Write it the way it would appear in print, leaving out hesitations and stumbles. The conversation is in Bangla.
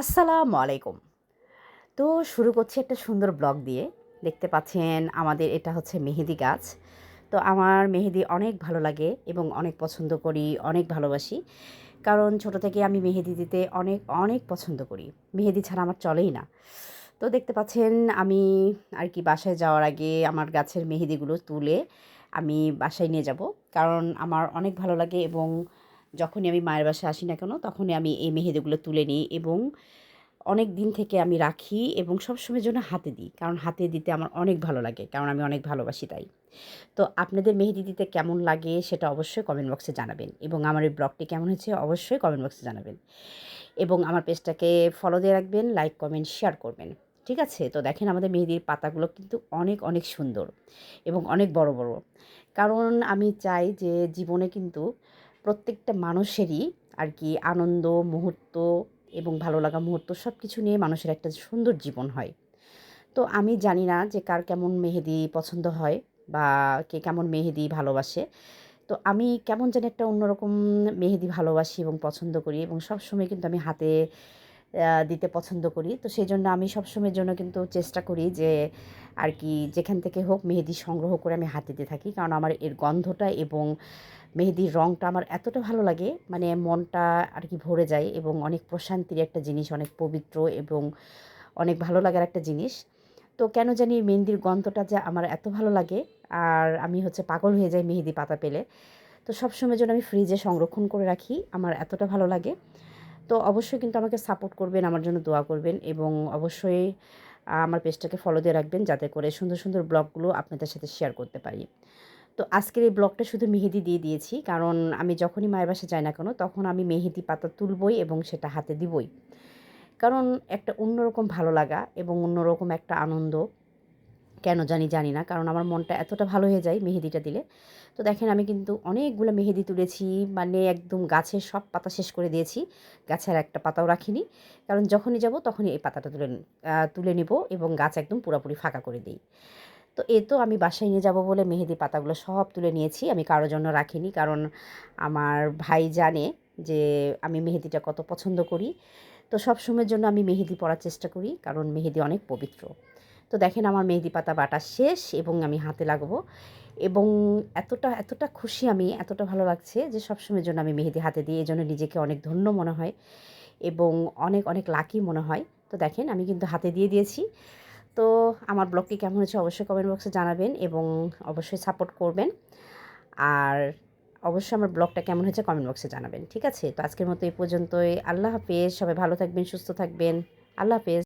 আসসালামু আলাইকুম। তো শুরু করছি একটা সুন্দর ব্লগ দিয়ে। দেখতে পাচ্ছেন আমাদের এটা হচ্ছে মেহেদি গাছ। তো আমার মেহেদি অনেক ভালো লাগে এবং অনেক পছন্দ করি, অনেক ভালোবাসি। কারণ ছোট থেকে আমি মেহেদি দিতে অনেক, অনেক পছন্দ করি। মেহেদি ছাড়া আমার চলেই না। তো দেখতে পাচ্ছেন আমি আর কি বাসায় যাওয়ার আগে আমার গাছের মেহেদিগুলো তুলে আমি বাসায় নিয়ে যাব। কারণ আমার অনেক ভালো লাগে এবং যখনই আমি মায়ের বাসায় আসি না কেন তখনই আমি এই মেহেদিগুলো তুলে নিই এবং অনেক দিন থেকে আমি রাখি এবং সবসময়ের জন্য হাতে দিই। কারণ হাতে দিতে আমার অনেক ভালো লাগে। কারণ আমি অনেক ভালোবাসি তাই। তো আপনাদের মেহেদি দিতে কেমন লাগে সেটা অবশ্যই কমেন্ট বক্সে জানাবেন এবং আমার এই ব্লগটি কেমন হয়েছে অবশ্যই কমেন্ট বক্সে জানাবেন এবং আমার পেজটাকে ফলো দিয়ে রাখবেন, লাইক, কমেন্ট, শেয়ার করবেন। ঠিক আছে? তো দেখেন আমাদের মেহেদির পাতাগুলো কিন্তু অনেক, অনেক সুন্দর এবং অনেক বড়, বড়। কারণ আমি চাই যে জীবনে কিন্তু প্রত্যেকটা মানুষেরই আর কি আনন্দ মুহূর্ত এবং ভালো লাগা মুহূর্ত সব কিছু নিয়ে মানুষের একটা সুন্দর জীবন হয়। তো আমি জানি না যে কার কেমন মেহেদি পছন্দ হয় বা কে কেমন মেহেদি ভালোবাসে। তো আমি কেমন জানি একটা অন্যরকম মেহেদি ভালোবাসি এবং পছন্দ করি এবং সবসময় কিন্তু আমি হাতে দিতে পছন্দ করি। তো সেজন্য আমি সবসময়ের জন্য কিন্তু চেষ্টা করি যে আর কি যেখান থেকে হোক মেহেদি সংগ্রহ করে আমি হাতে দিয়ে থাকি। কারণ আমার এর গন্ধটা এবং মেহেদির রঙটা আমার এতটা ভালো লাগে মানে মনটা আর কি ভরে যায় এবং অনেক প্রশান্তির একটা জিনিস, অনেক পবিত্র এবং অনেক ভালো লাগার একটা জিনিস। তো কেন জানি মেহেন্দির গন্ধটা যে আমার এত ভালো লাগে আর আমি হচ্ছে পাগল হয়ে যাই মেহেদি পাতা পেলে। তো সবসময়ের জন্য আমি ফ্রিজে সংরক্ষণ করে রাখি। আমার এতটা ভালো লাগে। তো অবশ্যই কিন্তু আমাকে সাপোর্ট করবেন, আমার জন্য দোয়া করবেন এবং অবশ্যই আমার পেজটাকে ফলো দিয়ে রাখবেন যাতে করে সুন্দর, সুন্দর ব্লগগুলো আপনাদের সাথে শেয়ার করতে পারি। তো আজকের এই ব্লগটা শুধু মেহেদি দিয়ে দিয়েছি। কারণ আমি যখনই মায়ের বাসায় যাই না কেন তখন আমি মেহেদি পাতা তুলবই এবং সেটা হাতে দিবই। কারণ একটা অন্যরকম ভালো লাগা এবং অন্যরকম একটা আনন্দ কেন জানি না। কারণ আমার মনটা এতটা ভালো হয়ে যায় মেহেদিটা দিলে। তো দেখেন আমি কিন্তু অনেকগুলো মেহেদি তুলেছি। মানে একদম গাছের সব পাতা শেষ করে দিয়েছি। গাছের একটা পাতাও রাখিনি। কারণ যখনই যাব তখনই এই পাতাটা তুলে নিব এবং গাছ একদম পুরাপুরি ফাঁকা করে দেই। তো এ তো আমি বাসায় নিয়ে যাব বলে মেহেদি পাতাগুলো সব তুলে নিয়েছি। আমি কারো জন্য রাখিনি। কারণ আমার ভাই জানে যে আমি মেহেদিটা কত পছন্দ করি। তো সবসময়ের জন্য আমি মেহেদি পরার চেষ্টা করি। কারণ মেহেদি অনেক পবিত্র। তো দেখেন আমার মেহেদি পাতা বাটা শেষ এবং আমি হাতে লাগাবো এবং এতটা খুশি আমি, এতটা ভালো লাগছে যে সবসময়ের জন্য আমি মেহেদি হাতে দিই। এজন্য নিজেকে অনেক ধন্য মনে হয় এবং অনেক, অনেক লাকি মনে হয়। তো দেখেন আমি কিন্তু হাতে দিয়ে দিয়েছি। তো আমার ব্লগটি কেমন হয়েছে অবশ্যই কমেন্ট বক্সে জানাবেন এবং অবশ্যই সাপোর্ট করবেন। আর অবশ্যই আমার ব্লগটা কেমন হয়েছে কমেন্ট বক্সে জানাবেন। ঠিক আছে? তো আজকের মতো এই পর্যন্তই। আল্লাহ হাফেজ। সবাই ভালো থাকবেন, সুস্থ থাকবেন। আল্লাহ হাফেজ।